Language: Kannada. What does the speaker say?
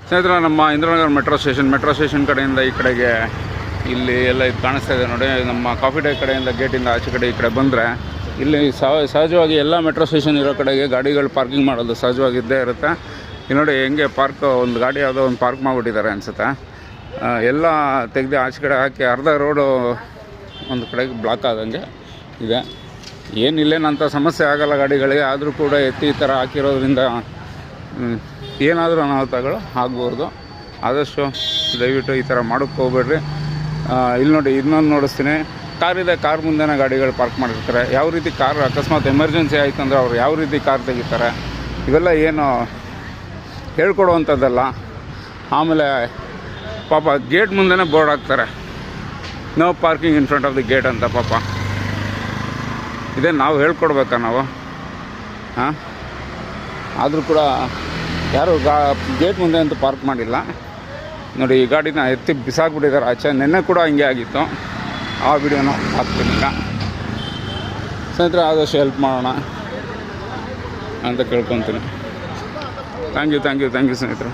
ಸ್ನೇಹಿತರೆ, ನಮ್ಮ ಇಂದಿರಾನಗರ ಮೆಟ್ರೋ ಸ್ಟೇಷನ್ ಕಡೆಯಿಂದ ಈ ಕಡೆಗೆ ಇಲ್ಲಿ ಎಲ್ಲ ಇದು ಕಾಣಿಸ್ತಾ ಇದೆ ನೋಡಿ. ನಮ್ಮ ಕಾಫಿ ಡೇ ಕಡೆಯಿಂದ ಗೇಟಿಂದ ಆಚೆ ಕಡೆ ಈ ಕಡೆ ಬಂದರೆ ಇಲ್ಲಿ ಸಹಜವಾಗಿ ಎಲ್ಲ ಮೆಟ್ರೋ ಸ್ಟೇಷನ್ ಇರೋ ಕಡೆಗೆ ಗಾಡಿಗಳು ಪಾರ್ಕಿಂಗ್ ಮಾಡೋದು ಸಹಜವಾಗಿದ್ದೇ ಇರುತ್ತೆ. ಇಲ್ಲಿ ನೋಡಿ ಹೆಂಗೆ ಒಂದು ಗಾಡಿ ಯಾವುದೋ ಒಂದು ಪಾರ್ಕ್ ಮಾಡಿಬಿಟ್ಟಿದ್ದಾರೆ ಅನಿಸುತ್ತೆ. ಎಲ್ಲ ತೆಗೆದು ಆಚೆ ಕಡೆ ಹಾಕಿ ಅರ್ಧ ರೋಡು ಒಂದು ಕಡೆಗೆ ಬ್ಲಾಕ್ ಆದಂಗೆ ಇದೆ. ಏನಿಲ್ಲೇನಂಥ ಸಮಸ್ಯೆ ಆಗೋಲ್ಲ ಗಾಡಿಗಳಿಗೆ, ಆದರೂ ಕೂಡ ಎತ್ತಿ ಈ ಥರ ಹಾಕಿರೋದ್ರಿಂದ ಏನಾದರೂ ಅನಾಹುತಗಳು ಆಗ್ಬೋದು. ಆದಷ್ಟು ದಯವಿಟ್ಟು ಈ ಥರ ಮಾಡೋಕ್ಕೆ ಹೋಗ್ಬೇಡ್ರಿ. ಇಲ್ಲಿ ನೋಡಿ, ಇನ್ನೊಂದು ನೋಡಿಸ್ತೀನಿ. ಕಾರ್ ಮುಂದೆನೇ ಗಾಡಿಗಳು ಪಾರ್ಕ್ ಮಾಡಿರ್ತಾರೆ. ಯಾವ ರೀತಿ ಕಾರ್ ಅಕಸ್ಮಾತ್ ಎಮರ್ಜೆನ್ಸಿ ಆಯಿತು ಅಂದರೆ ಅವ್ರು ಯಾವ ರೀತಿ ಕಾರ್ ತೆಗಿತಾರೆ, ಇವೆಲ್ಲ ಏನು ಹೇಳ್ಕೊಡುವಂಥದ್ದಲ್ಲ. ಆಮೇಲೆ ಪಾಪ ಗೇಟ್ ಮುಂದೆನೇ ಬೋರ್ಡ್ ಹಾಕ್ತಾರೆ, no parking in front of the gate ಅಂತ. ಪಾಪ ಇದೇ ನಾವು ಹೇಳ್ಕೊಡ್ಬೇಕಾ ನಾವು? ಹಾಂ, ಆದರೂ ಕೂಡ ಯಾರು ಗೇಟ್ ಮುಂದೆ ಅಂತೂ ಪಾರ್ಕ್ ಮಾಡಿಲ್ಲ ನೋಡಿ. ಈ ಗಾಡಿನ ಎತ್ತಿ ಬಿಸಾಕ್ಬಿಟ್ಟಿದ್ದಾರೆ ಆಚೆ. ನೆನ್ನೆ ಕೂಡ ಹಿಂಗೆ ಆಗಿತ್ತು. ಆ ವಿಡಿಯೋನ ಹಾಕ್ತೀನಿ ಈಗ. ಸ್ನೇಹಿತರೆ, ಆದಷ್ಟು ಹೆಲ್ಪ್ ಮಾಡೋಣ ಅಂತ ಕೇಳ್ಕೊತೀನಿ. ಥ್ಯಾಂಕ್ ಯು ಸ್ನೇಹಿತರೆ.